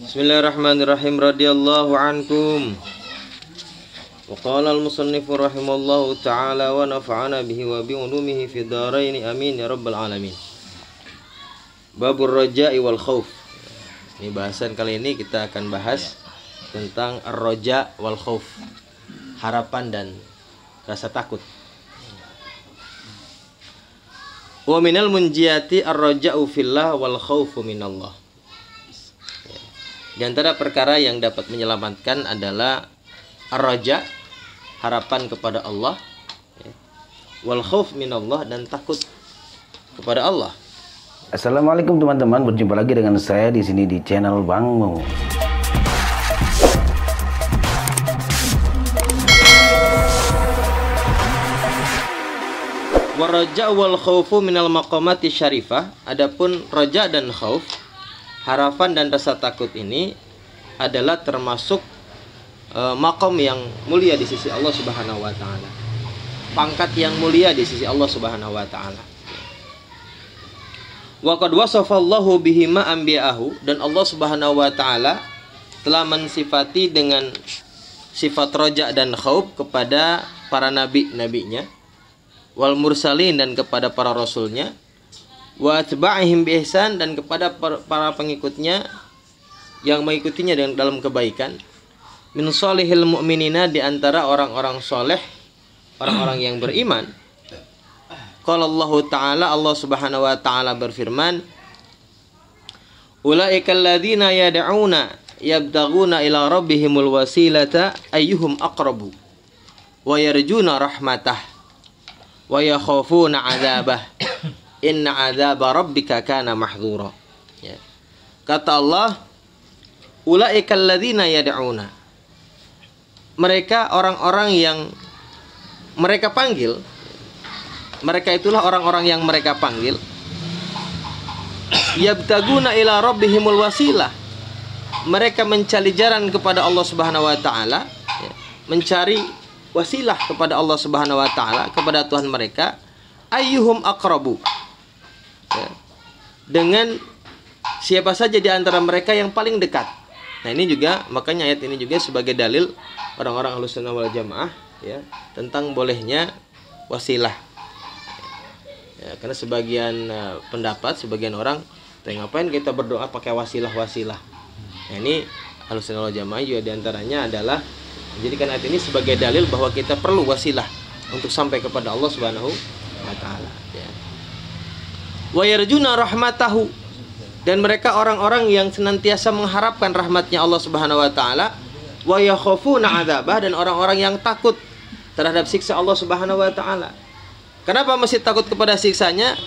Bismillahirrahmanirrahim. Radhiyallahu ankum. Wa qala al-musannifu rahimallahu ta'ala wa nafa'ana bihi wa bi ulumihi fid dharain amin ya rabbal alamin. Babur raja'i wal khauf. Ini bahasan kali ini kita akan bahas tentang ar-raja' wal khauf. Harapan dan rasa takut. Wa minal munjiyati ar-raja'u fillah wal khaufu minallah. Di antara perkara yang dapat menyelamatkan adalah ar-raja, harapan kepada Allah, wal khauf minallah, dan takut kepada Allah. Assalamualaikum teman-teman, berjumpa lagi dengan saya di sini di channel Bang Mo. Waraja wal khaufu minal maqamati syarifah. Adapun raja dan khauf, harapan dan rasa takut ini adalah termasuk maqam yang mulia di sisi Allah Subhanahu wa taala. Pangkat yang mulia di sisi Allah Subhanahu wa taala. Wa qad wasafallahu bihima anbiya'ahu, dan Allah Subhanahu wa taala telah mensifati dengan sifat raja dan khauf kepada para nabi-nabinya, wal mursalin, dan kepada para rasulnya, wa atba'ihim bi ihsan, dan kepada para pengikutnya yang mengikutinya dalam kebaikan, min salihil mu'minina, di antara orang-orang soleh, orang-orang yang beriman. Qala Allah Ta'ala, Allah Subhanahu wa taala berfirman, ulaikal ladzina yad'una yabtaghuna ila rabbihimul wasilata ayyuhum aqrabu wa yarjuna rahmatah wa yakhafuna 'adzabah inna 'adzaba rabbika kana mahdzura. Ya. Kata Allah, ulaikal ladzina yad'una, mereka orang-orang yang mereka panggil, mereka itulah orang-orang yang mereka panggil, yabtaguna ila rabbihimul wasilah, mereka mencari jalan kepada Allah Subhanahu wa taala, mencari wasilah kepada Allah Subhanahu wa taala, kepada Tuhan mereka, ayyuhum aqrabu, dengan siapa saja di antara mereka yang paling dekat. Nah, ini juga, makanya ayat ini juga sebagai dalil orang-orang Ahlussunnah wal Jamaah, ya, tentang bolehnya wasilah. Ya, karena sebagian pendapat, sebagian orang, ngapain kita berdoa pakai wasilah-wasilah. Nah, ini Ahlussunnah wal Jamaah juga diantaranya adalah menjadikan ayat ini sebagai dalil bahwa kita perlu wasilah untuk sampai kepada Allah Subhanahu wa taala, ya. Wa yarjuna rahmatahu, dan mereka orang-orang yang senantiasa mengharapkan rahmatnya Allah Subhanahu wa taala, wa yakhafuna 'adzabah, dan orang-orang yang takut terhadap siksa Allah Subhanahu wa taala. Kenapa masih takut kepada siksanya?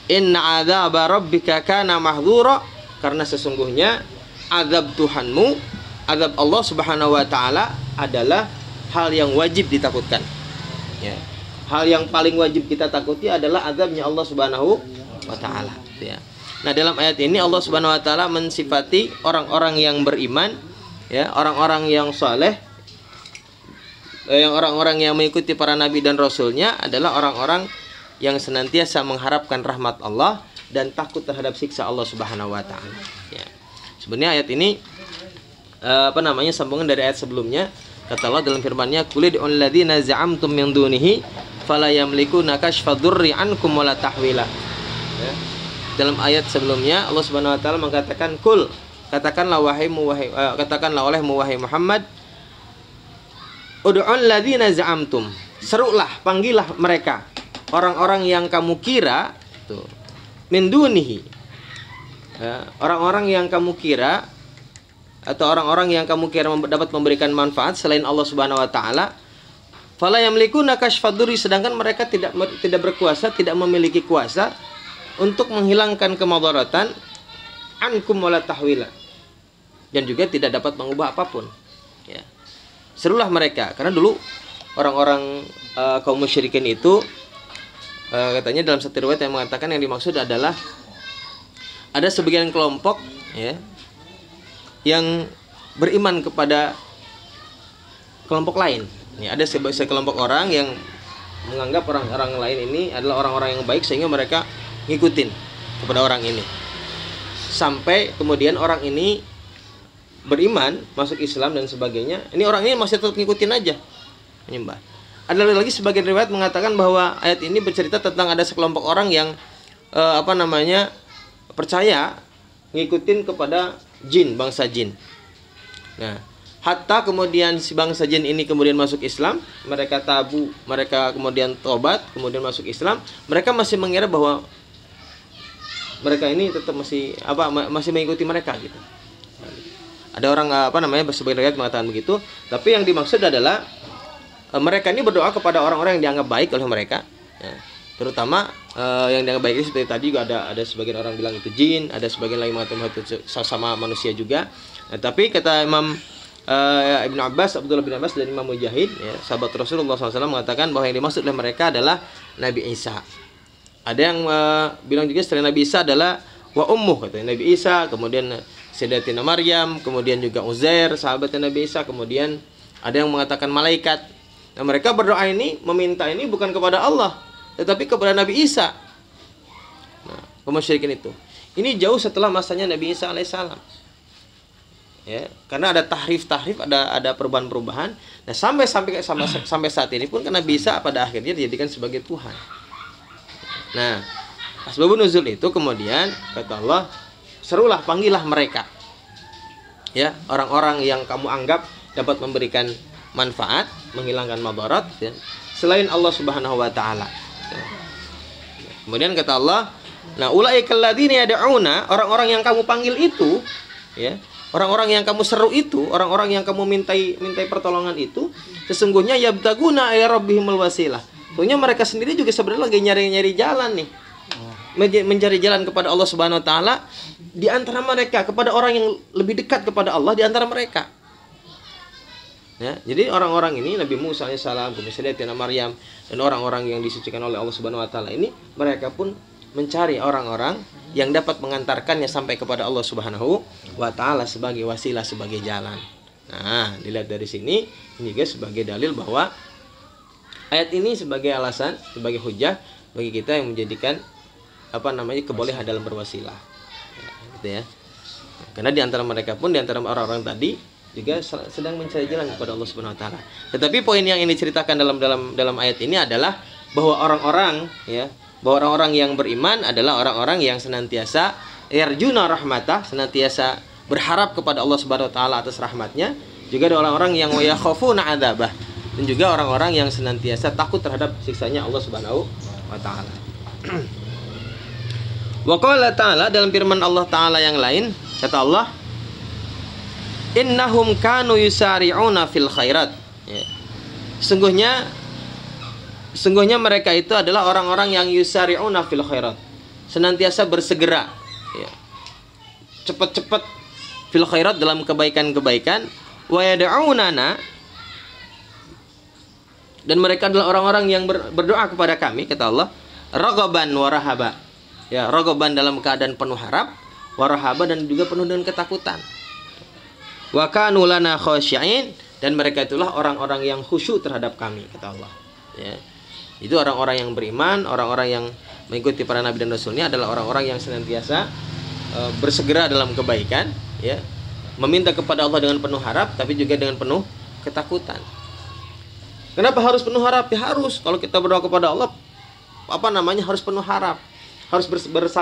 Inna 'adzaba rabbika kana mahdzura, karena sesungguhnya azab Tuhanmu, azab Allah Subhanahu wa taala adalah hal yang wajib ditakutkan. Ya. Hal yang paling wajib kita takuti adalah azabnya Allah Subhanahu wa taala, ya. Nah, dalam ayat ini Allah Subhanahu wa taala mensifati orang-orang yang beriman, ya, orang-orang yang saleh, yang orang-orang yang mengikuti para nabi dan rasulnya adalah orang-orang yang senantiasa mengharapkan rahmat Allah dan takut terhadap siksa Allah Subhanahu wa taala, ya. Sebenarnya ayat ini sambungan dari ayat sebelumnya. Kata Allah dalam firman-Nya, qul id'ul ladzina za'amtum min dunihi fala yamlikuna kashfa dzurri ankum wala tahwila. Ya. Dalam ayat sebelumnya Allah Subhanahu wa taala mengatakan, "Qul," katakanlah olehmu wahai Muhammad, ud'ul ladzina za'amtum, serulah, panggillah mereka, orang-orang yang kamu kira tuh, min dunihi, ya, orang-orang yang kamu kira atau orang-orang yang kamu kira dapat memberikan manfaat selain Allah Subhanahu wa taala, fala yamlikuna kashfa dzurri, sedangkan mereka tidak berkuasa, tidak memiliki kuasa untuk menghilangkan kemudaratan, ankum wala tahwila, dan juga tidak dapat mengubah apapun, ya. Serulah mereka, karena dulu orang-orang kaum musyrikin itu katanya dalam satu riwayat yang mengatakan yang dimaksud adalah ada sebagian kelompok, ya, yang beriman kepada kelompok lain. Ya, ada sekelompok orang yang menganggap orang-orang lain ini adalah orang-orang yang baik sehingga mereka ngikutin kepada orang ini. sampai kemudian orang ini beriman, masuk Islam dan sebagainya. Ini orang ini masih tetap ngikutin aja menyembah. Ada lagi sebagian riwayat mengatakan bahwa ayat ini bercerita tentang ada sekelompok orang yang percaya ngikutin kepada jin, bangsa jin. Nah, hatta kemudian si bangsa jin ini kemudian masuk Islam, mereka tabu, mereka kemudian tobat, kemudian masuk Islam, mereka masih mengira bahwa mereka ini tetap masih mengikuti mereka gitu. Ada orang sebagian riwayat mengatakan begitu, tapi yang dimaksud adalah mereka ini berdoa kepada orang-orang yang dianggap baik oleh mereka, ya. Terutama yang dianggap baik ini seperti tadi juga ada sebagian orang bilang itu jin, ada sebagian lain mengatakan itu sama manusia juga. Nah, tapi kata Imam Ibnu Abbas, Abdullah bin Abbas dan Imam Mujahid, ya, sahabat Rasulullah SAW mengatakan bahwa yang dimaksud oleh mereka adalah Nabi Isa. Ada yang bilang juga selain Nabi Isa adalah wa ummuh, katanya Nabi Isa, kemudian Sayyidatina Maryam, kemudian juga Uzair, sahabatnya Nabi Isa, kemudian ada yang mengatakan malaikat. Nah, mereka berdoa ini, meminta ini bukan kepada Allah, tetapi kepada Nabi Isa. Nah, kemusyrikan itu. Ini jauh setelah masanya Nabi Isa alaihissalam. Ya, karena ada tahrif, ada perubahan-perubahan. Nah, sampai saat ini pun Nabi Isa pada akhirnya dijadikan sebagai Tuhan. Nah, asbabun nuzul itu kemudian kata Allah, serulah, panggillah mereka. Ya, orang-orang yang kamu anggap dapat memberikan manfaat, menghilangkan madarat, ya, selain Allah Subhanahu wa taala. Kemudian kata Allah, nah ulaikal ladzina yad'una, orang-orang yang kamu panggil itu, ya, orang-orang yang kamu seru itu, orang-orang yang kamu mintai pertolongan itu, sesungguhnya yabtaguna ila rabbihimul wasilah. Sesungguhnya mereka sendiri juga sebenarnya lagi nyari-nyari jalan nih. Mencari jalan kepada Allah Subhanahu wa taala di antara mereka, kepada orang yang lebih dekat kepada Allah di antara mereka. Ya, jadi orang-orang ini Nabi Musa alaihissalam, kemudian Sayyidatina Maryam dan orang-orang yang disucikan oleh Allah Subhanahu wa taala ini, mereka pun mencari orang-orang yang dapat mengantarkannya sampai kepada Allah Subhanahu wa taala sebagai wasilah, sebagai jalan. Nah, dilihat dari sini ini juga sebagai dalil bahwa ayat ini sebagai alasan, sebagai hujah bagi kita yang menjadikan kebolehan dalam berwasilah. Ya, gitu ya. Karena di antara mereka pun, di antara orang-orang tadi juga sedang mencari jalan kepada Allah Subhanahu wa taala. Tetapi poin yang ini diceritakan dalam ayat ini adalah bahwa orang-orang yang beriman adalah orang-orang yang senantiasa yarjuna rahmatah, senantiasa berharap kepada Allah Subhanahu wa taala atas rahmatnya. Juga ada orang-orang yang yakhafuna adzabah, dan juga orang-orang yang senantiasa takut terhadap siksanya Allah Subhanahu wa taala. Wa qala ta'ala, dalam firman Allah taala yang lain, kata Allah, innahum kanu yusari'una fil khairat. Ya. Sungguhnya mereka itu adalah orang-orang yang yusari'una fil khairat, senantiasa bersegera, ya, cepat-cepat fil khairat, dalam kebaikan-kebaikan. Wa yad'unana, dan mereka adalah orang-orang yang berdoa kepada kami, kata Allah, raghaban wa rahaba. Ya, raghaban dalam keadaan penuh harap, wa rahaba dan juga penuh dengan ketakutan. Wa kanu lana khasyi'in, dan mereka itulah orang-orang yang khusyuk terhadap kami, kata Allah. Ya. Itu orang-orang yang beriman, orang-orang yang mengikuti para nabi dan rasulnya adalah orang-orang yang senantiasa bersegera dalam kebaikan, ya, meminta kepada Allah dengan penuh harap, tapi juga dengan penuh ketakutan. Kenapa harus penuh harap? Ya harus. Kalau kita berdoa kepada Allah, harus penuh harap, harus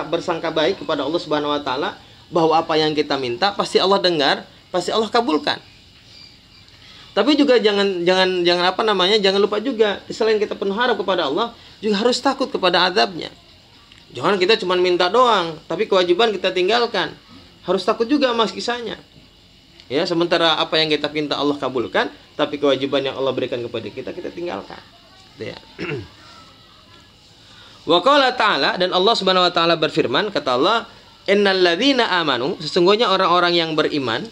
bersangka baik kepada Allah Subhanahu wa taala bahwa apa yang kita minta pasti Allah dengar, pasti Allah kabulkan. Tapi juga jangan lupa juga, selain kita penuh harap kepada Allah, juga harus takut kepada azabnya. Jangan kita cuma minta doang, tapi kewajiban kita tinggalkan. Harus takut juga sama kisahnya. Ya, sementara apa yang kita minta Allah kabulkan, tapi kewajiban yang Allah berikan kepada kita tinggalkan. Ya. Wa qala ta'ala, dan Allah Subhanahu wa taala berfirman, kata Allah, innal ladzina amanu, sesungguhnya orang-orang yang beriman,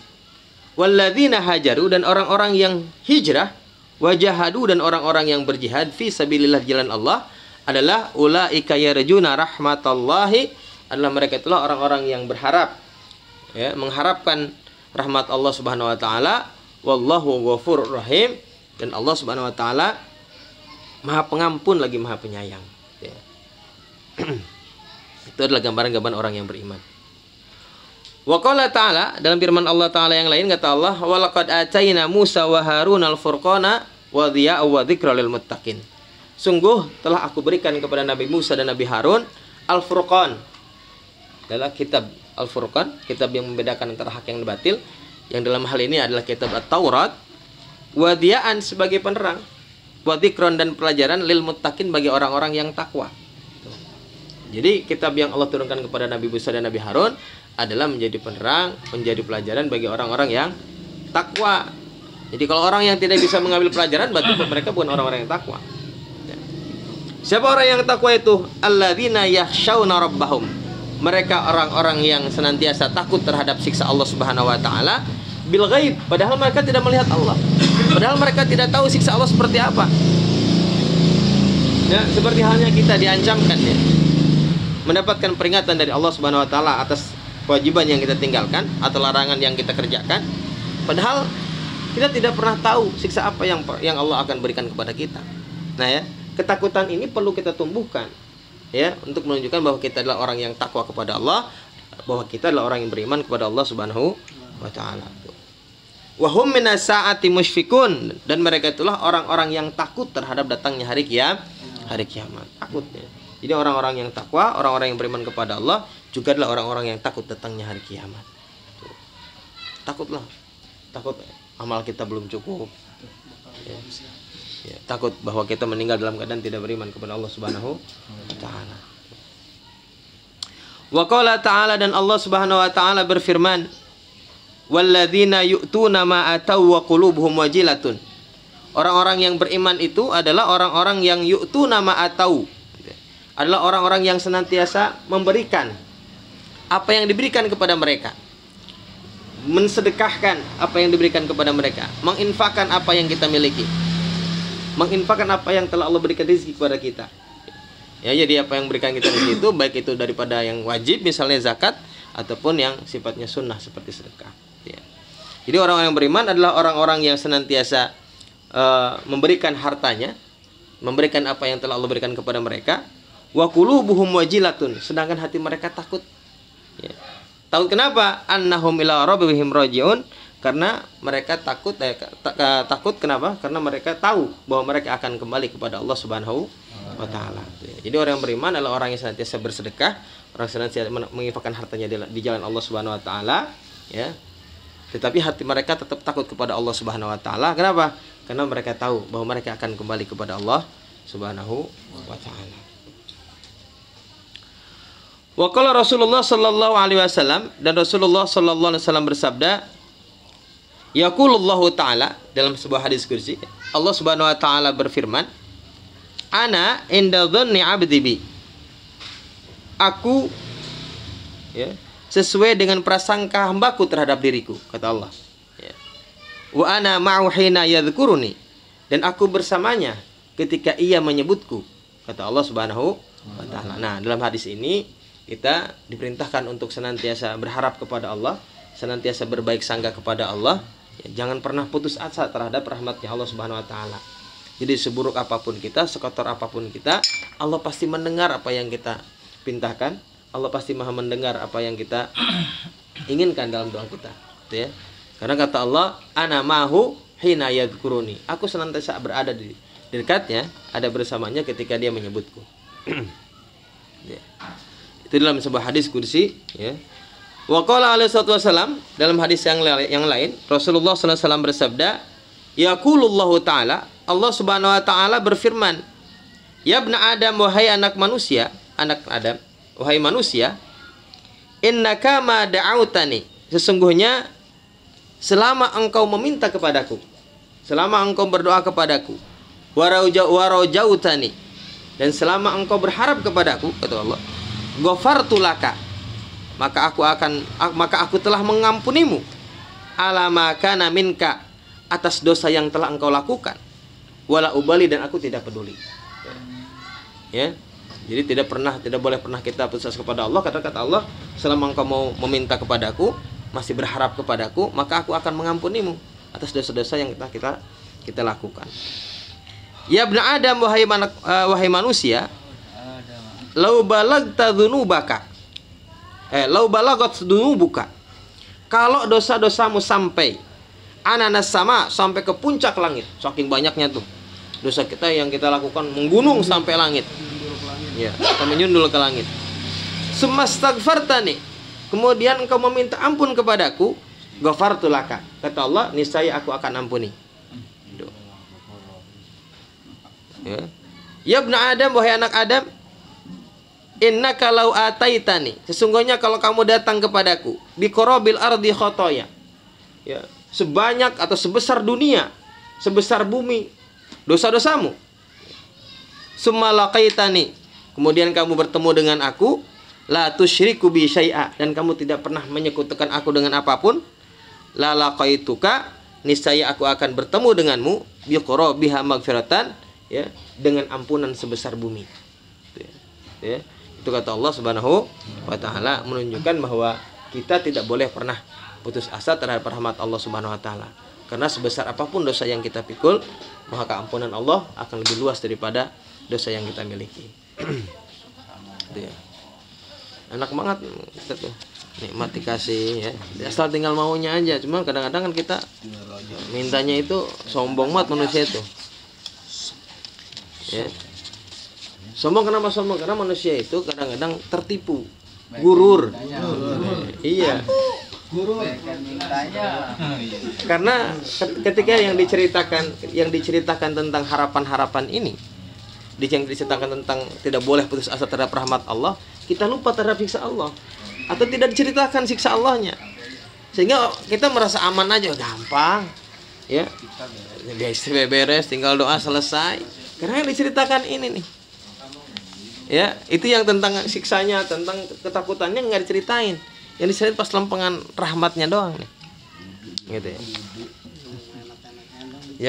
walladzina hajaru, dan orang-orang yang hijrah, wajahadu, dan orang-orang yang berjihad fi sabilillah, jalan Allah, adalah ulaika yarjuna rahmatallahi, adalah mereka itulah orang-orang yang berharap, ya, mengharapkan rahmat Allah Subhanahu wa taala, wallahu ghafurur rahim, dan Allah Subhanahu wa taala Maha Pengampun lagi Maha Penyayang, ya. Itu adalah gambaran-gambaran orang yang beriman. Wa qala ta'ala, dalam firman Allah Ta'ala yang lain kata Allah, wa laqad atayna Musa wa Harun al-furqana wa dhiya'an wa dzikra lil muttaqin. Sungguh telah aku berikan kepada Nabi Musa dan Nabi Harun al-furqan, adalah kitab al-furqan, kitab yang membedakan antara hak yang batil, yang dalam hal ini adalah kitab at-Taurat, wa dhiya'an sebagai penerang, wa dzikron dan pelajaran lil muttaqin bagi orang-orang yang takwa. Jadi kitab yang Allah turunkan kepada Nabi Musa dan Nabi Harun adalah menjadi penerang, menjadi pelajaran bagi orang-orang yang takwa. Jadi kalau orang yang tidak bisa mengambil pelajaran, berarti mereka bukan orang-orang yang takwa. Siapa orang yang takwa itu? Alladzina yakhshawna rabbahum. Mereka orang-orang yang senantiasa takut terhadap siksa Allah Subhanahu wa taala bil ghaib, padahal mereka tidak melihat Allah. Padahal mereka tidak tahu siksa Allah seperti apa. Ya, seperti halnya kita diancamkan ya, mendapatkan peringatan dari Allah Subhanahu wa taala atas kewajiban yang kita tinggalkan atau larangan yang kita kerjakan, padahal kita tidak pernah tahu siksa apa yang Allah akan berikan kepada kita. Nah ya, ketakutan ini perlu kita tumbuhkan ya, untuk menunjukkan bahwa kita adalah orang yang takwa kepada Allah, bahwa kita adalah orang yang beriman kepada Allah Subhanahu wa taala. Wa hum minas saati musyfikun, dan mereka itulah orang-orang yang takut terhadap datangnya hari kiamat. Takutnya. Jadi orang-orang yang takwa, orang-orang yang beriman kepada Allah juga adalah orang-orang yang takut datangnya hari kiamat. Takutlah, takut amal kita belum cukup. Ya. Ya, takut bahwa kita meninggal dalam keadaan tidak beriman kepada Allah Subhanahu wa taala. Wa qala ta'ala, dan Allah Subhanahu wa taala berfirman, walladzina yu'tuna ma ataw wa qulubuhum wajilatun. Orang-orang yang beriman itu adalah orang-orang yang yu'tuna ma ataw, adalah orang-orang yang senantiasa memberikan apa yang diberikan kepada mereka, mensedekahkan apa yang diberikan kepada mereka, menginfakkan apa yang kita miliki, menginfakkan apa yang telah Allah berikan rezeki kepada kita. Ya, jadi apa yang berikan kita rezeki itu baik itu daripada yang wajib misalnya zakat, ataupun yang sifatnya sunnah seperti sedekah. Ya. Jadi orang-orang yang beriman adalah orang-orang yang senantiasa memberikan hartanya, memberikan apa yang telah Allah berikan kepada mereka. Wa qulubuhum wajilatun, sedangkan hati mereka takut. Ya. Takut kenapa? Annahum ila rabbihim rajiun, karena mereka takut takut kenapa? Karena mereka tahu bahwa mereka akan kembali kepada Allah Subhanahu wa taala. Jadi orang yang beriman adalah orang yang senantiasa bersedekah, orang yang senantiasa menginfakkan hartanya di jalan Allah Subhanahu wa taala, ya. Tetapi hati mereka tetap takut kepada Allah Subhanahu wa taala. Kenapa? Karena mereka tahu bahwa mereka akan kembali kepada Allah Subhanahu wa taala. Wa qala Rasulullah sallallahu alaihi wasallam, dan Rasulullah sallallahu alaihi wasallam bersabda, yaqulullahu ta'ala, dalam sebuah hadis kursi, Allah Subhanahu wa taala berfirman, ana inda dhanni 'abdi bi. Aku ya, sesuai dengan prasangka hambaku terhadap diriku, kata Allah. Ya. Wa ana ma'u hina yadhkuruni, dan aku bersamanya ketika ia menyebutku, kata Allah Subhanahu wa taala. Nah, dalam hadis ini kita diperintahkan untuk senantiasa berharap kepada Allah, senantiasa berbaik sangka kepada Allah. Ya, jangan pernah putus asa terhadap rahmatnya Allah Subhanahu wa taala. Jadi seburuk apapun kita, sekotor apapun kita, Allah pasti mendengar apa yang kita pintakan. Allah pasti Maha mendengar apa yang kita inginkan dalam doa kita. Gitu ya. Karena kata Allah, ana ma'hu hina yadhkuruni. Aku senantiasa berada di dekatnya, ada bersamanya ketika dia menyebutku. Ya. Itu dalam sebuah hadis kursi, ya. Wa qala alaihi wasallam, dalam hadis yang lain Rasulullah sallallahu alaihi wasallam bersabda, yaqulullahu ta'ala, Allah Subhanahu wa taala berfirman, ya ibna Adam, wahai anak manusia, anak Adam, wahai manusia, innaka ma da'autani, sesungguhnya selama engkau meminta kepadaku, selama engkau berdoa kepadaku, warajautani, dan selama engkau berharap kepadaku, kata Allah, ghafartu laka, maka aku telah mengampunimu, ala ma kana minka, atas dosa yang telah engkau lakukan, wala ubali, dan aku tidak peduli. Ya. Jadi tidak boleh pernah kita putus asa kepada Allah. Kata Allah, selama engkau mau meminta kepadaku, masih berharap kepadaku, maka aku akan mengampunimu atas dosa-dosa yang kita lakukan. Ya ibna Adam, wahai manusia, lau balagta dzunubaka, lau balagat dzunubuka, kalau dosa-dosamu sampai ananas sama, sampai ke puncak langit, saking banyaknya tuh dosa kita yang kita lakukan menggunung sampai langit, ya, sampai nyundul ke langit. Sumastaghfartani, kemudian engkau meminta ampun kepadaku, ghafartu laka, kata Allah, niscaya aku akan ampuni. Ya. Ya ibnu Adam, wahai anak Adam, innaka law ataitani, sesungguhnya kalau kamu datang kepadaku bi qarabil ardi khotoya, ya, sebanyak atau sebesar dunia, sebesar bumi dosa-dosamu, summa laqaitani, kemudian kamu bertemu dengan aku, la tusyriku bi syai'a, dan kamu tidak pernah menyekutukan aku dengan apapun, la laqaituka, niscaya aku akan bertemu denganmu bi qarabiha magfiratan, ya, dengan ampunan sebesar bumi. Ya, itu kata Allah Subhanahu wa taala, menunjukkan bahwa kita tidak boleh pernah putus asa terhadap rahmat Allah Subhanahu wa taala. Karena sebesar apapun dosa yang kita pikul, maka ampunan Allah akan lebih luas daripada dosa yang kita miliki. Itu ya. Enak banget kita tuh. Nikmat dikasih, ya. Asal tinggal maunya aja. Cuma kadang-kadang kan kita mintanya itu sombong banget manusia itu. Ya. Sombong, kenapa sombong? Karena manusia itu kadang-kadang tertipu, gurur. Iya. Karena ketika yang diceritakan tentang harapan-harapan ini, yang diceritakan tentang tidak boleh putus asa terhadap rahmat Allah, kita lupa terhadap siksa Allah, atau tidak diceritakan siksa Allahnya, sehingga kita merasa aman aja, gampang, ya, beres, tinggal doa selesai. Karena yang diceritakan ini nih, ya, itu yang tentang siksanya, tentang ketakutannya nggak diceritain. Yang diceritain pas lempengan rahmatnya doang nih, gitu ya.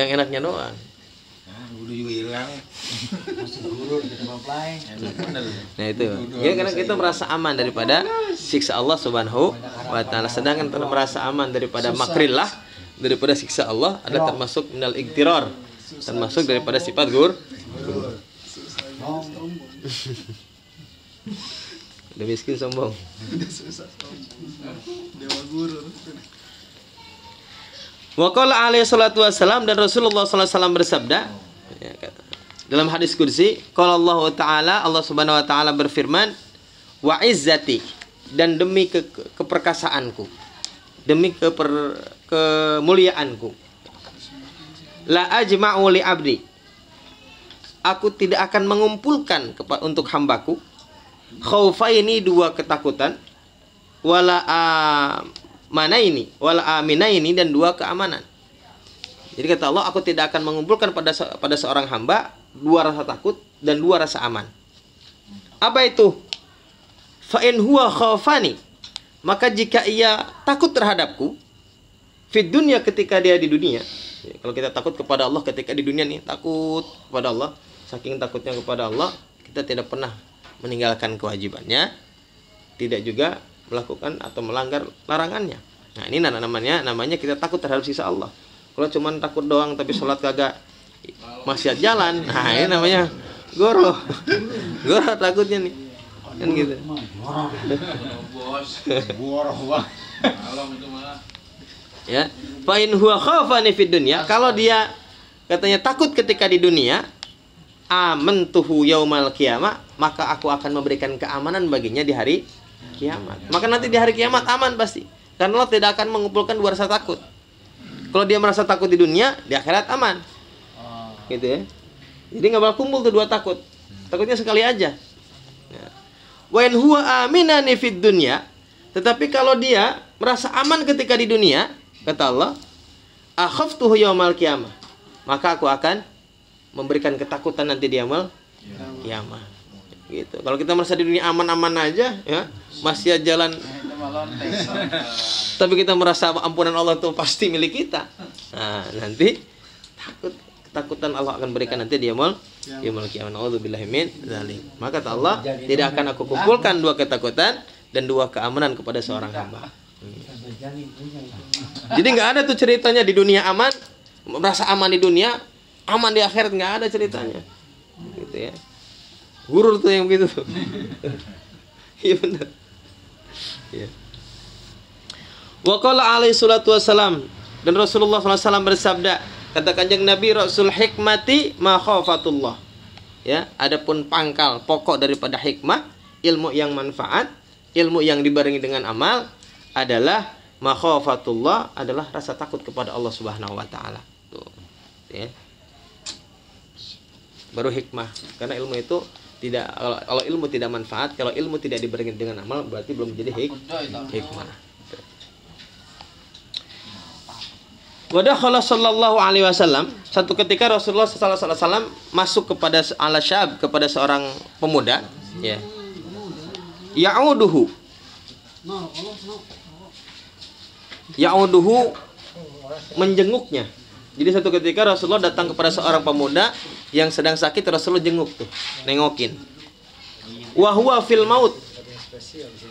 Yang enaknya doang. Udah juga hilang. Masih gurur kita apply. Nah itu, ya, karena kita merasa aman daripada siksa Allah Subhanahu wa taala. Sedangkan merasa aman daripada makrillah, daripada siksa Allah, ada termasuk minal igtirar, termasuk daripada sifat gurur. Udah miskin sombong. Dewa gurur. Wa qala alaihi salatu wassalam, dan Rasulullah sallallahu alaihi wasallam bersabda, ya, dalam hadis qudsi, qala Allah taala, Allah Subhanahu wa taala berfirman, wa izzati, dan demi keperkasaanku, demi kemuliaanku, la ajma'u li abdi, aku tidak akan mengumpulkan untuk hambaku khaufaini, dua ketakutan, wala amanaini, wala aminaini, dan dua keamanan. Jadi kata Allah, aku tidak akan mengumpulkan pada seorang hamba dua rasa takut dan dua rasa aman. Apa itu? Fa in huwa khaufani, maka jika ia takut terhadapku fid dunya, ketika dia di dunia. Kalau kita takut kepada Allah ketika di dunia nih, takut kepada Allah, saking takutnya kepada Allah, kita tidak pernah meninggalkan kewajibannya, tidak juga melakukan atau melanggar larangannya. Nah, ini namanya kita takut terhadap siksa Allah. Kalau cuma takut doang tapi sholat kagak maksiat jalan, nah ini namanya goroh. Goroh takutnya nih. Kan gitu. Ya, fa in huwa khafani fid dunya, kalau dia katanya takut ketika di dunia, amantuhu yaumal qiyamah, maka aku akan memberikan keamanan baginya di hari kiamat. Maka nanti di hari kiamat aman pasti. Karena Allah tidak akan mengumpulkan dua rasa takut. Kalau dia merasa takut di dunia, di akhirat aman. Gitu ya. Jadi nggak bakal kumpul tuh dua takut. Takutnya sekali aja. Wa in huwa aminani fid dunya, tetapi kalau dia merasa aman ketika di dunia, kata Allah, akhaftuhu yaumal qiyamah, maka aku akan memberikan ketakutan nanti di yaumul kiamah. Gitu. Kalau kita merasa di dunia aman-aman aja, ya, masih jalan, tapi kita merasa ampunan Allah itu pasti milik kita. Nah, nanti ketakutan Allah akan berikan nanti di yaumul kiamah. Nauzubillahi min dzalik. Maka kata Allah, tidak akan aku kumpulkan dua ketakutan dan dua keamanan kepada seorang hamba. Jadi nggak ada tuh ceritanya di dunia aman, merasa aman di dunia, aman di akhirat, nggak ada ceritanya, gitu ya. Gurur tuh yang begitu. Iya benar. Ya. Wa qala alaihi salatu wassalam, dan Rasulullah SAW bersabda, kata Kanjeng Nabi, Rasul hikmati ma khafatullah. Ya, adapun pangkal pokok daripada hikmah, ilmu yang manfaat, ilmu yang dibarengi dengan amal adalah ma khafatullah, adalah rasa takut kepada Allah Subhanahu wa taala. Tuh. Ya. Baru hikmah. Karena ilmu itu tidak, kalau ilmu tidak manfaat, kalau ilmu tidak dibarengi dengan amal, berarti belum menjadi hikmah. Wadakhala sallallahu alaihi wasallam, satu ketika Rasulullah sallallahu alaihi wasallam masuk kepada ala syab, kepada seorang pemuda, ya. Ya'uduhu menjenguknya. Jadi satu ketika Rasulullah datang kepada seorang pemuda yang sedang sakit, Rasulullah jenguk tuh, nengokin. Wa huwa fil maut.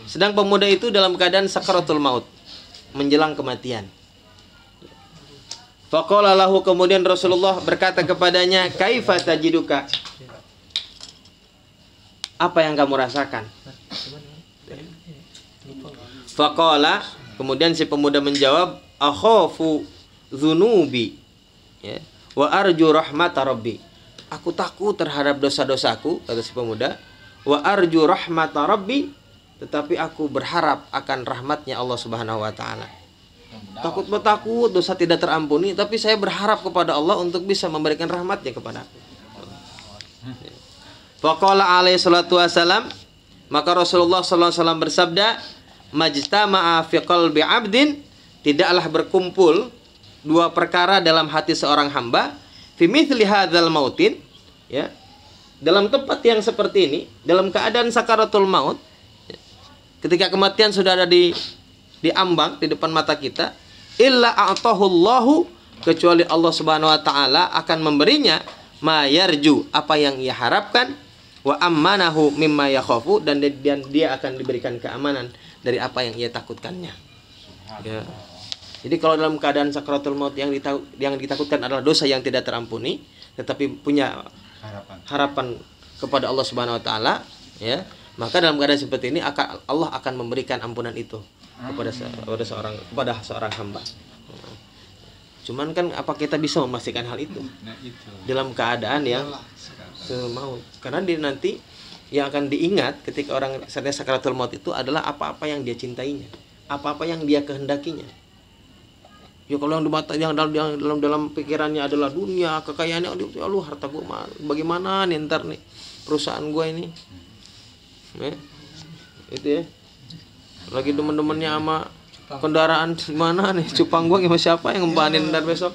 Sedang pemuda itu dalam keadaan sakaratul maut, menjelang kematian. Faqala lahu, kemudian Rasulullah berkata kepadanya, kaifa tajiduka? Apa yang kamu rasakan? Faqala, kemudian si pemuda menjawab, akhafu dzunubi, ya, wa arju rahmata rabbi. Aku takut terhadap dosa-dosaku, kata si pemuda. Wa arju rahmata rabbi, tetapi aku berharap akan rahmatnya Allah Subhanahu wa taala. Takut dosa tidak terampuni, tapi saya berharap kepada Allah untuk bisa memberikan rahmatnya kepada aku. Faqala alaihi salatu wassalam, maka Rasulullah sallallahu alaihi wasallam bersabda, majtama'a fi qalbi 'abdin, tidaklah berkumpul dua perkara dalam hati seorang hamba, fi mithli hadzal mautin, ya, dalam tempat yang seperti ini, dalam keadaan sakaratul maut, ketika kematian sudah ada di ambang di depan mata kita, illa a'tahullahu, kecuali Allah Subhanahu wa taala akan memberinya ma yarju, apa yang ia harapkan, wa ammanahu mimma yakhafu, dan dia akan diberikan keamanan dari apa yang ia takutkannya. Ya. Jadi kalau dalam keadaan sakaratul maut yang ditakutkan adalah dosa yang tidak terampuni, tetapi punya harapan kepada Allah Subhanahu wa taala, ya, maka dalam keadaan seperti ini Allah akan memberikan ampunan itu kepada seorang hamba. Cuman kan apa kita bisa memastikan hal itu dalam keadaan yang mau? Karena nanti yang akan diingat ketika orang sedang sakaratul maut itu adalah apa-apa yang dia cintainya, apa-apa yang dia kehendakinya. Ya kalau yang dalam pikirannya adalah dunia, kekayaannya, aduh harta gue bagaimana nih ntar nih perusahaan gue ini, itu ya. Lagi demen-demennya sama kendaraan mana nih, cupang gua sama siapa yang ngembanin ntar besok.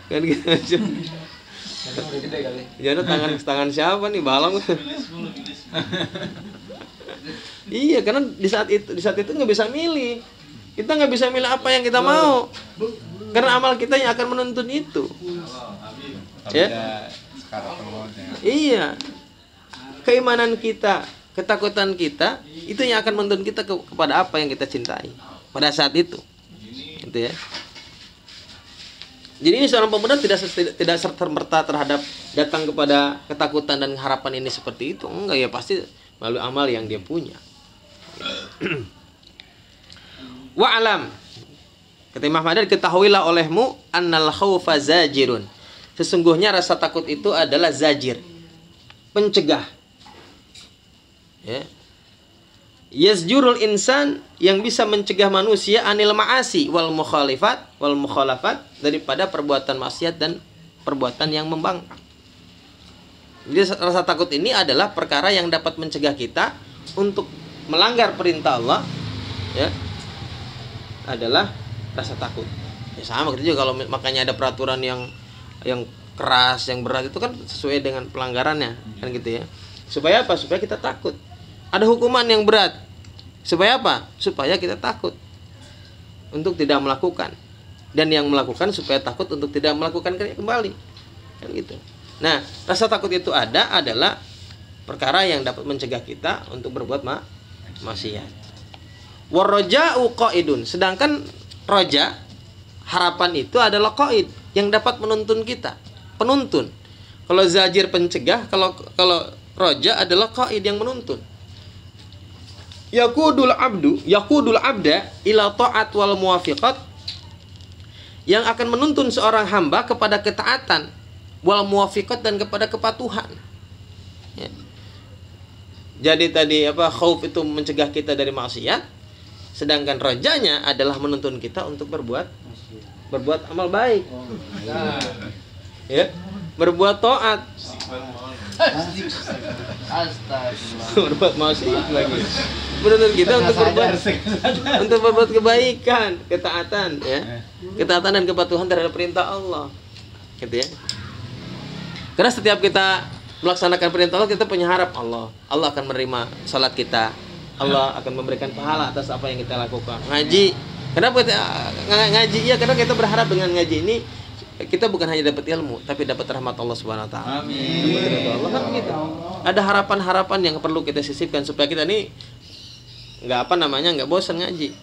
Kan gitu aja. Jadi tangan siapa nih, balong. Iya, karena di saat itu nggak bisa milih. Kita nggak bisa milih apa yang kita mau, karena amal kita yang akan menuntun itu. Ya. Iya. Keimanan kita, ketakutan kita, itu yang akan menuntun kita kepada apa yang kita cintai pada saat itu. Gitu ya. Jadi ini seorang pemuda tidak serta-merta terhadap datang kepada ketakutan dan harapan ini seperti itu. Enggak, ya pasti melalui amal yang dia punya. Wa'alam, kata Imam Ahmad, ketahuilah olehmu annal khaufa zajirun, sesungguhnya rasa takut itu adalah zajir, pencegah. Ya. Yazjurul insan, yang bisa mencegah manusia anil ma'asi wal mukhalafat, daripada perbuatan maksiat dan perbuatan yang membangkang. Jadi rasa takut ini adalah perkara yang dapat mencegah kita untuk melanggar perintah Allah, ya, adalah rasa takut. Ya sama gitu juga, kalau makanya ada peraturan yang keras, yang berat, itu kan sesuai dengan pelanggarannya, kan gitu ya. Supaya apa? Supaya kita takut. Ada hukuman yang berat. Supaya apa? Supaya kita takut untuk tidak melakukan. Dan yang melakukan supaya takut untuk tidak melakukan kembali. Kan gitu. Nah, rasa takut itu adalah perkara yang dapat mencegah kita untuk berbuat maksiat. Warraja'u qaidun, sedangkan roja, harapan itu adalah qaid, yang dapat menuntun kita, penuntun. Kalau zajir pencegah, kalau roja adalah qaid yang menuntun. yaqudul abda ila ta'at wal muwafiqat, yang akan menuntun seorang hamba kepada ketaatan, wal muwafiqat, dan kepada kepatuhan. Ya. Jadi tadi khauf itu mencegah kita dari maksiat, sedangkan rajanya adalah menuntun kita untuk berbuat amal baik. Ya, berbuat taat. Berbuat maksiat lagi. Menuntun kita untuk berbuat kebaikan, ketaatan, ya. Ketaatan dan kepatuhan terhadap perintah Allah. Gitu ya. Karena setiap kita melaksanakan perintah Allah, kita punya harap Allah akan menerima salat kita. Allah akan memberikan pahala atas apa yang kita lakukan. Ngaji. Kenapa kita ngaji? Ya, karena kita berharap dengan ngaji ini kita bukan hanya dapat ilmu, tapi dapat rahmat Allah Subhanahu wa taala. Amin. Allah kan begitu. Ada harapan-harapan yang perlu kita sisipkan supaya kita ini nggak bosan ngaji.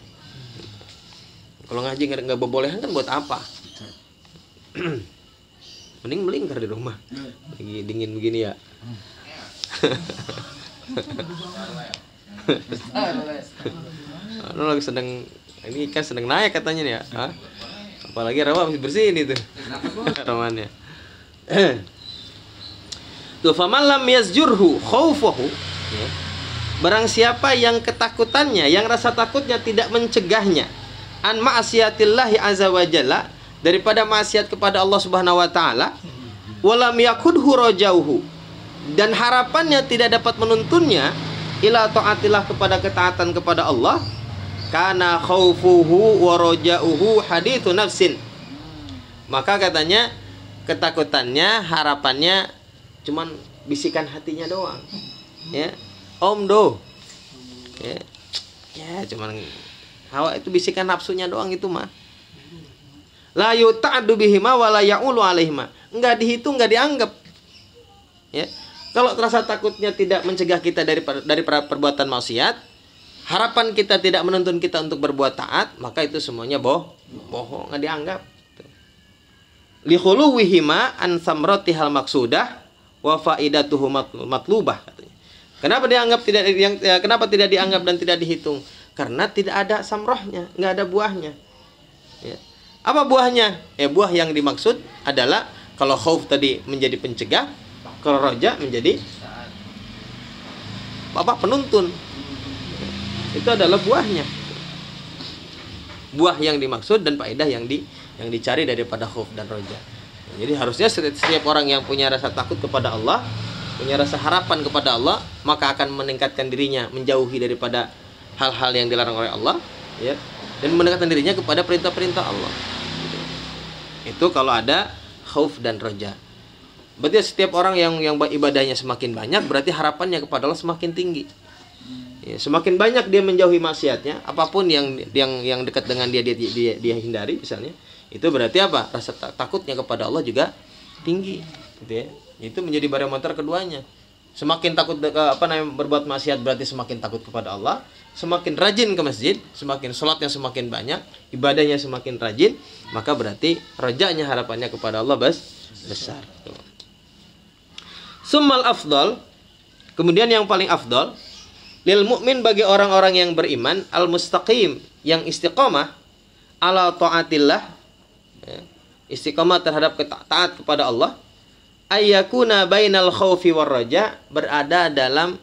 Kalau ngaji nggak bobolehan kan buat apa? Mending melingkar di rumah. Lagi dingin begini ya. Lagi ini kan sedang naik katanya nih ya. Hah? Apalagi rawa masih bersih ini tuh. Rawannya. Tuh, faman lam yazjurhu khaufuhu, ya. Barang siapa yang ketakutannya, yang rasa takutnya tidak mencegahnya an ma'siyatillahi azza wa jalla, daripada maksiat kepada Allah Subhanahu wa taala, walam yakudhu rajauhu, dan harapannya tidak dapat menuntunnya ila taatillah, kepada ketaatan kepada Allah, kana khaufuhu wa rajauhu haditsu nafsin, maka katanya ketakutannya, harapannya cuman bisikan hatinya doang, ya. Ya cuman hawa itu bisikan nafsunya doang itu mah. La yuta'addu bihima wa la ya'ulu alaihima. Enggak dihitung, enggak dianggap. Ya. Kalau rasa takutnya tidak mencegah kita dari perbuatan maksiat, harapan kita tidak menuntun kita untuk berbuat taat, maka itu semuanya bohong, enggak dianggap. Li khuluwihima an samratihal maqsudah wa faidatuhu matlubah, katanya. Kenapa tidak dianggap dan tidak dihitung? Karena tidak ada samrohnya, enggak ada buahnya. Ya. Apa buahnya? Buah yang dimaksud adalah kalau khauf tadi menjadi pencegah, kalau roja menjadi penuntun. Itu adalah buahnya. Buah yang dimaksud dan faedah yang dicari daripada khauf dan roja. Jadi harusnya setiap orang yang punya rasa takut kepada Allah, punya rasa harapan kepada Allah, maka akan meningkatkan dirinya menjauhi daripada hal-hal yang dilarang oleh Allah, ya, dan mendekatkan dirinya kepada perintah-perintah Allah. Itu kalau ada khauf dan roja. Berarti setiap orang yang ibadahnya semakin banyak, berarti harapannya kepada Allah semakin tinggi. Ya, semakin banyak dia menjauhi maksiatnya, apapun yang dekat dengan dia hindari misalnya, itu berarti apa? Rasa takutnya kepada Allah juga tinggi, gitu ya. Itu menjadi barometer keduanya. Semakin takut berbuat maksiat berarti semakin takut kepada Allah. Semakin rajin ke masjid, semakin sholatnya semakin banyak, ibadahnya semakin rajin, maka berarti rajanya, harapannya kepada Allah besar. Summal afdal, kemudian yang paling afdal, lil mu'min, bagi orang-orang yang beriman, al mustaqim, yang istiqomah ala taatillah, ya, istiqomah terhadap taat kepada Allah, ayyakuna bainal khaufi war raja, berada dalam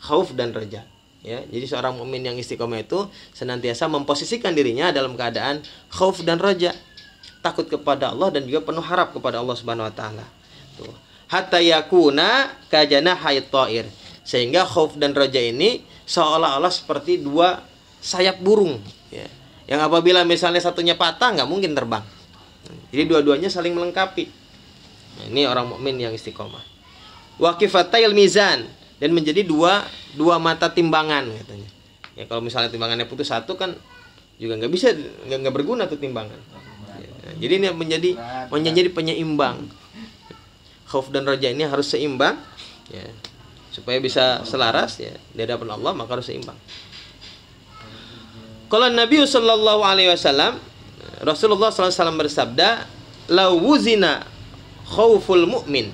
khauf dan raja, ya. Jadi seorang mukmin yang istiqomah itu senantiasa memposisikan dirinya dalam keadaan khauf dan raja, takut kepada Allah dan juga penuh harap kepada Allah Subhanahu wa taala. Tuh. Hatta yakuna kajanahay ta'ir, sehingga khauf dan raja ini seolah-olah seperti dua sayap burung, ya. Yang apabila misalnya satunya patah, nggak mungkin terbang. Jadi dua-duanya saling melengkapi. Nah, ini orang mukmin yang istiqomah. Waqifatayil mizan, dan menjadi dua mata timbangan, katanya. Ya, kalau misalnya timbangannya putus satu kan juga nggak bisa, nggak berguna tuh timbangan. Ya, jadi ini menjadi penyeimbang. Khauf dan raja ini harus seimbang, ya, supaya bisa selaras, ya, di hadapan Allah, maka harus seimbang. Kalau Nabi sallallahu alaihi wasallam, Rasulullah sallallahu alaihi wasallam bersabda, "Lau wuzina khauful mu'min."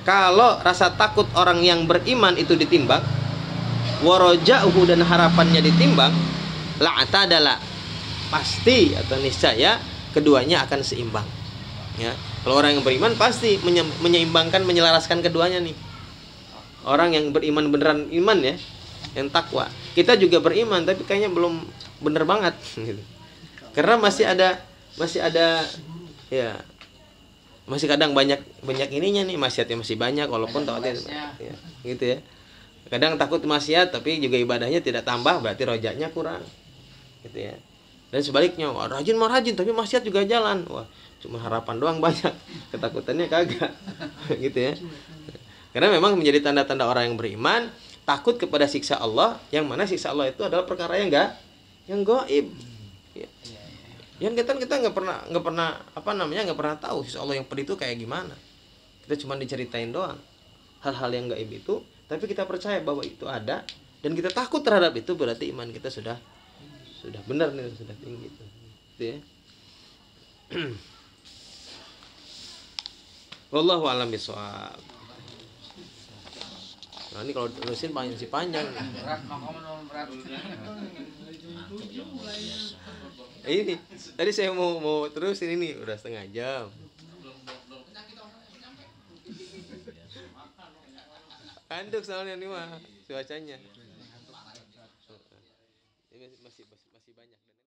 Kalau rasa takut orang yang beriman itu ditimbang, waraja'uhu dan harapannya ditimbang, la'tadala, pasti atau niscaya keduanya akan seimbang. Ya, kalau orang yang beriman pasti menyeimbangkan, menyelaraskan keduanya nih. Orang yang beriman beneran iman ya, yang takwa. Kita juga beriman tapi kayaknya belum bener banget gitu. Karena masih ada ya, masih kadang banyak ininya nih, maksiatnya masih banyak walaupun taatnya ya, gitu ya. Kadang takut maksiat tapi juga ibadahnya tidak tambah, berarti rojaknya kurang. Gitu ya. Dan sebaliknya, wah, rajin tapi maksiat juga jalan. Wah, cuma harapan doang banyak, ketakutannya kagak. Gitu ya. Karena memang menjadi tanda-tanda orang yang beriman takut kepada siksa Allah, yang mana siksa Allah itu adalah perkara yang gaib. Ya. Yang kita nggak pernah nggak pernah tahu siksa Allah yang pedih itu kayak gimana. Kita cuma diceritain doang hal-hal yang gaib itu, tapi kita percaya bahwa itu ada dan kita takut terhadap itu, berarti iman kita sudah benar nih, sudah tinggi itu. Gitu ya. Wallahu a'lam bishawab. Nah, ini kalau terusin panjang. Ini tadi saya mau terusin, ini udah setengah jam. Anduk soalnya nih mah cuacanya.